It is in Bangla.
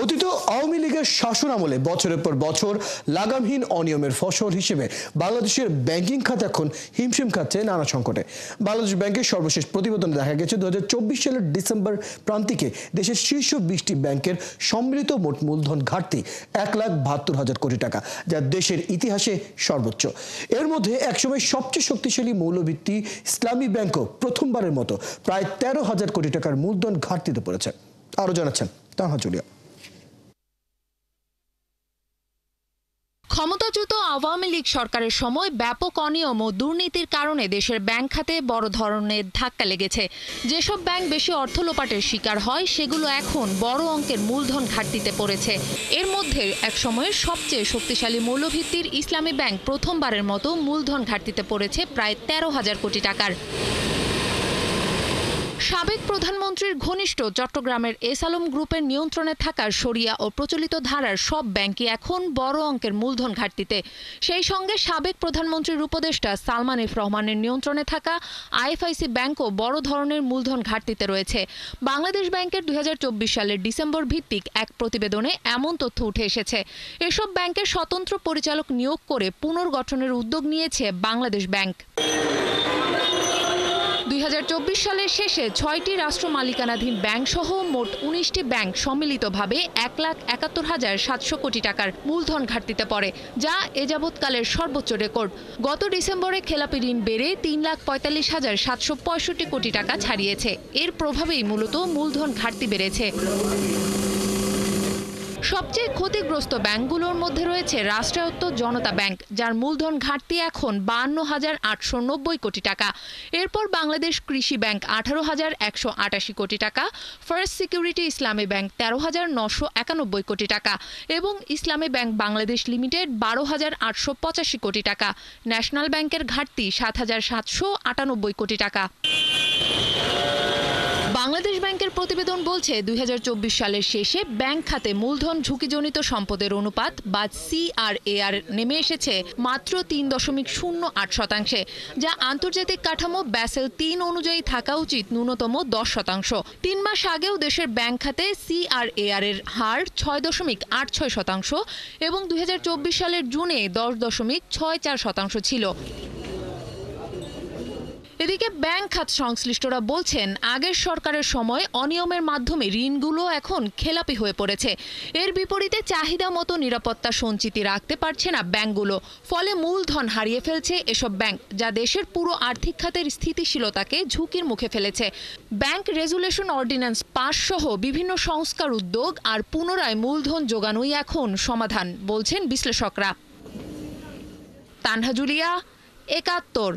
অতীত আওয়ামী লীগের শাসন আমলে বছরের পর বছর লাগামহীন অনিয়মের ফসল হিসেবে বাংলাদেশের ব্যাংকিং খাত এখন হিমশিম খাচ্ছে নানা সংকটে। বাংলাদেশ ব্যাংকের সর্বশেষ প্রতিবেদনে দেখা গেছে 2024 সালের ডিসেম্বর প্রান্তিকে দেশের শীর্ষ 20টি ব্যাংকের সম্মিলিত মোট মূলধন ঘাটতি 1,72,000 কোটি টাকা, যা দেশের ইতিহাসে সর্বোচ্চ। এর মধ্যে একসময় সবচেয়ে শক্তিশালী মৌলভিত্তি ইসলামী ব্যাংকও প্রথমবারের মতো প্রায় 13,000 কোটি টাকার মূলধন ঘাটতিতে পড়েছে। আরো জানাচ্ছেন তানহা জুলিয়া। ক্ষমতাচ্যুত আওয়ামী লীগ সরকারের সময় ব্যাপক অনিয়ম ও দুর্নীতির কারণে দেশের ব্যাংক খাতে বড় ধরনের ধাক্কা লেগেছে। যেসব ব্যাংক বেশি অর্থ লোপাটের শিকার হয় সেগুলো এখন বড় অঙ্কের মূলধন ঘাটতিতে পড়েছে। এর মধ্যে একসময়ের সবচেয়ে শক্তিশালী মৌলভিত্তির ইসলামী ব্যাংক প্রথমবারের মতো মূলধন ঘাটতিতে পড়েছে প্রায় 13,000 কোটি টাকার। সাবেক প্রধানমন্ত্রীর ঘনিষ্ঠ চট্টগ্রামের এস আলম গ্রুপের নিয়ন্ত্রণে থাকা শরিয়া ও প্রচলিত ধারার সব ব্যাংকই এখন বড় অঙ্কের মূলধন ঘাটতিতে। সেই সঙ্গে সাবেক প্রধানমন্ত্রীর উপদেষ্টা সালমান এফ রহমানের নিয়ন্ত্রণে থাকা আইএফআইসি ব্যাংকও বড় ধরনের মূলধন ঘাটতিতে রয়েছে। বাংলাদেশ ব্যাংকের 2024 সালের ডিসেম্বর ভিত্তিক এক প্রতিবেদনে এমন তথ্য উঠে এসেছে। এসব ব্যাংকের স্বতন্ত্র পরিচালক নিয়োগ করে পুনর্গঠনের উদ্যোগ নিয়েছে বাংলাদেশ ব্যাংক। 2024 সালের শেষে 6টি রাষ্ট্র মালিকানাধীন ব্যাংক সহ মোট 19টি ব্যাংক সম্মিলিতভাবে 1,71,700 কোটি টাকার মূলধন ঘাটতিতে পড়ে, যা এ যাবৎকালের সর্বোচ্চ রেকর্ড। গত ডিসেম্বরে খেলাপি ঋণ বেড়ে 3,45,765 কোটি টাকা ছাড়িয়েছে। এর প্রভাবেই মূলত মূলধন ঘাটতি বেড়েছে। সবচেয়ে ক্ষতিগ্রস্ত ব্যাংকগুলোর মধ্যে রয়েছে রাষ্ট্রায়ত্ত জনতা ব্যাংক, যার মূলধন ঘাটতি এখন 52,890 কোটি টাকা। এরপর বাংলাদেশ কৃষি ব্যাংক 18,188 কোটি টাকা, ফার্স্ট সিকিউরিটি ইসলামী ব্যাংক 13,991 কোটি টাকা এবং ইসলামী ব্যাংক বাংলাদেশ লিমিটেড 12,885 কোটি টাকা। ন্যাশনাল ব্যাংকের ঘাটতি 7,798 কোটি টাকা। বাংলাদেশ ব্যাংকের প্রতিবেদন বলছে 2024 সালের শেষে ব্যাংক খাতে মূলধন ঝুঁকিজনিত সম্পদের অনুপাত বা CRAR নেমে এসেছে মাত্র 3.08%, যা আন্তর্জাতিক কাঠামো ব্যাসেল 3 অনুযায়ী থাকা উচিত ন্যূনতম 10%। 3 মাস আগেও দেশের ব্যাংক খাতে CRAR এর হার 6.86% এবং 2024 সালের জুনে 10.64% ছিল। এদিকে ব্যাংক খাত সংশ্লিষ্টরা বলছেন, আগের সরকারের সময় অনিয়মের মাধ্যমে ঋণগুলো এখন খেলাপি হয়ে পড়েছে। এর বিপরীতে চাহিদা মতো নিরাপত্তা সঞ্চিতি রাখতে পারছে না ব্যাংকগুলো। ফলে মূলধন হারিয়ে ফেলছে এসব ব্যাংক, যা দেশের পুরো আর্থিক খাতের স্থিতিশীলতাকে ঝুঁকির মুখে ফেলেছে। ব্যাংক রেজুলেশন অর্ডিন্যান্স পাস সহ বিভিন্ন সংস্কার উদ্যোগ আর পুনরায় মূলধন যোগানোই এখন সমাধান বলছেন বিশ্লেষকরা। তানহা জুলিয়া, 71।